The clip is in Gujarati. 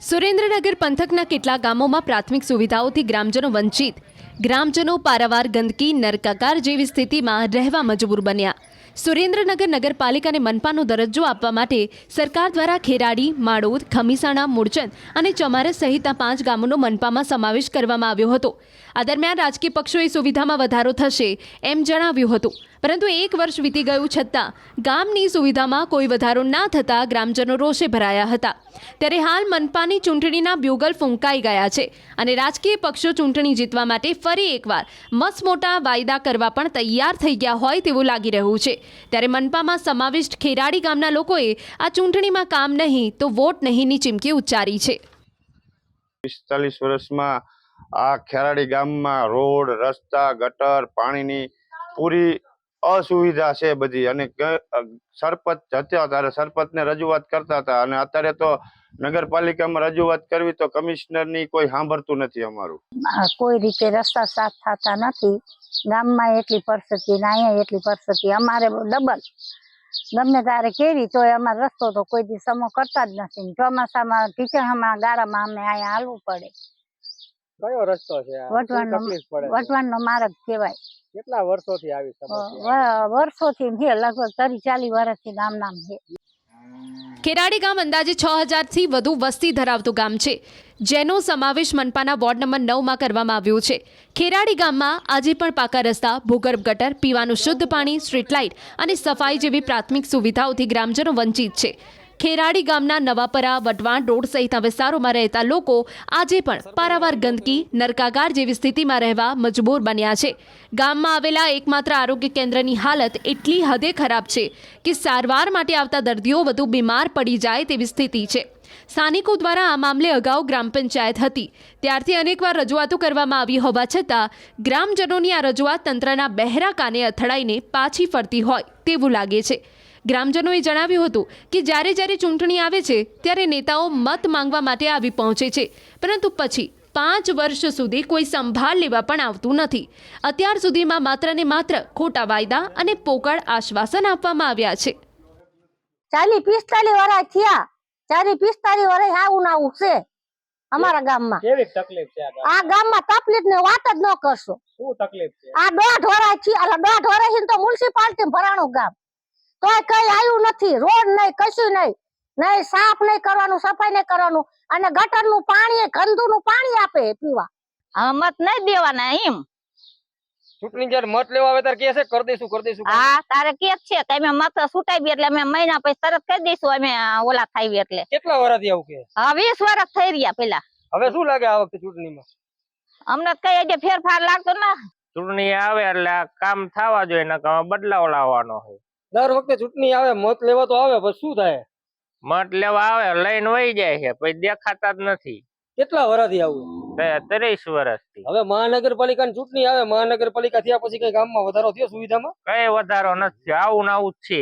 સુરેન્દ્રનગર પંથકના કેટલાક ગામોમાં પ્રાથમિક સુવિધાઓથી ગ્રામજનો વંચિત. ગ્રામજનો પારાવાર ગંદકી નરકાકાર જેવી સ્થિતિમાં રહેવા મજબૂર બન્યા. સુરેન્દ્રનગર નગરપાલિકાને મનપાનો દરજ્જો આપવા માટે સરકાર દ્વારા ખેરાડી, માળોદ, ખમીસાણા, મૂળચંદ અને ચમારસ સહિતના 5 ગામોનો મનપામાં સમાવેશ કરવામાં આવ્યો હતો. આ દરમિયાન રાજકીય પક્ષોએ સુવિધામાં વધારો થશે એમ જણાવ્યું હતું, પરંતુ 1 વર્ષ વીતી ગયું છતાં ગામની સુવિધામાં કોઈ વધારો ના થતાં ગ્રામજનો રોષે ભરાયા હતા. ત્યારે હાલ મનપાની ચૂંટણીના બ્યુગલ ફૂંકાઈ ગયા છે અને રાજકીય પક્ષો ચૂંટણી જીતવા માટે ફરી એકવાર મસમોટા વાયદા કરવા પણ તૈયાર થઈ ગયા હોય તેવું લાગી રહ્યું છે. ત્યારે મનપામાં સમાવિષ્ટ ખેરાડી ગામના લોકોએ આ ચૂંટણીમાં કામ નહીં તો વોટ નહીંની ચીમકી ઉચ્ચારી છે. 45 વર્ષમાં આ ખેરાડી ગામમાં રોડ, રસ્તા, ગટર, પાણીની પૂરી અસુવિધા છે બધી. અને સરપંચ હતા ત્યારે સરપંચને રજૂઆત કરતા હતા અને અત્યારે તો નગરપાલિકામાં રજૂઆત કરવી તો કમિશનરની કોઈ સાંભળતું નથી. અમારું કોઈ રીતે રસ્તા સાફ થતા નથી. ગામમાં એટલી પરિસ્થિતિ ને અહીંયા એટલી પરિસ્થિતિ. અમારે ડબલ ગમે ત્યારે કેવી તો અમારે રસ્તો તો કોઈ દી સમો કરતા જ નથી. ચોમાસામાં ટીચરમાં ગાળામાં અમે અહીંયા હાલવું પડે. કયો રસ્તો છે? વટવાનો માર્ગ કહેવાય. કેટલા વર્ષોથી આવી સમસ્યા? વર્ષોથી છે, લગભગ 30-40 વર્ષથી ગામ નામ છે. ખેરાડી ગામ અંદાજે 6000 થી વધુ વસ્તી ધરાવતું ગામ છે, જેનો સમાવેશ મનપાના વોર્ડ નંબર 9માં કરવામાં આવ્યો છે. ખેરાડી ગામમાં આજે પણ પાકા રસ્તા, ભૂગર્ભ ગટર, પીવાનું શુદ્ધ પાણી, સ્ટ્રીટ લાઇટ અને સફાઈ જેવી પ્રાથમિક સુવિધાઓથી ગ્રામજનો વંચિત છે. ખેરાડી ગામના નવાપરા, વટવાણ રોડ સહિતના વિસ્તારોમાં રહેતા લોકો આજે પણ પારાવાર ગંદકી, નરકાગાર જેવી સ્થિતિમાં રહેવા મજબૂર બન્યા છે. ગામમાં આવેલા એકમાત્ર આરોગ્ય કેન્દ્રની હાલત એટલી હદે ખરાબ છે કે સારવાર માટે આવતા દર્દીઓ વધુ બીમાર પડી જાય તેવી સ્થિતિ છે. સ્થાનિકો દ્વારા આ મામલે અગાઉ ગ્રામ પંચાયત હતી ત્યારથી અનેકવાર રજૂઆતો કરવામાં આવી હોવા છતાં ગ્રામજનોની આ રજૂઆત તંત્રના બહેરા કાને અથડાઈને પાછી ફરતી હોય તેવું લાગે છે. ગ્રામજનોએ જણાવ્યું હતું કે જ્યારે ચૂંટણી આવે છે ત્યારે નેતાઓ મત માંગવા માટે આવી પહોંચે છે, પરંતુ પછી 5 વર્ષ સુધી કોઈ સંભાળ લેવા પણ આવતું નથી. અત્યાર સુધીમાં માત્ર ને માત્ર ખોટા વાયદા અને પોકળ આશ્વાસન આપવામાં આવ્યા છે. 40-45 વર્ષ થયા. 40-45 વર્ષ આવું આવું છે અમારા ગામમાં. કેવી તકલીફ છે આ ગામમાં? તકલીફ ને વાત જ ન કરશો. શું તકલીફ છે? આ 1.5 વર્ષ થી 1.5 વર્ષ તો મ્યુનિસિપાલિટી ભરાણું ગામ, તોય કઈ આવ્યું નથી. રોડ નહીં, કશું નહીં સાફ નહીં કરવાનું, સફાઈ નહીં કરવાનું. અને ગટરનું પાણી, ગંદુનું પાણી આપે પીવા. મત નહીં દેવાના એમ. ચૂંટણી જયારે મત લેવા આવે ત્યારે કે છે કરી દઈશું. હા, તારે કે છે કે અમે મત છૂટાવી એટલે અમે મહિના પછી તરત કરી દઈશું. અમે ઓલા થાય એટલે. કેટલા વર્ષથી આવું કે? હા, 20 વર્ષ થઈ રહ્યા પેલા. હવે શું લાગે આ વખતે ચૂંટણીમાં? અમને કઈ હજુ ફેરફાર લાગતો ના. ચૂંટણી આવે એટલે કામ થવા જોઈએ, ને બદલાવ લાવવાનો હોય. દર વખતે ચૂંટણી આવે, મત લેવા તો આવે, પછી શું થાય? મત લેવા આવે લઈને વહી જાય છે, પછી દેખાતા જ નથી. કેટલા વર્ષથી આવું? 30 વર્ષથી. હવે મહાનગરપાલિકાની ચૂંટણી આવે, મહાનગરપાલિકા થયા પછી કઈ ગામમાં વધારો થયો સુવિધામાં? કઈ વધારો નથી, આવું ને આવું જ છે.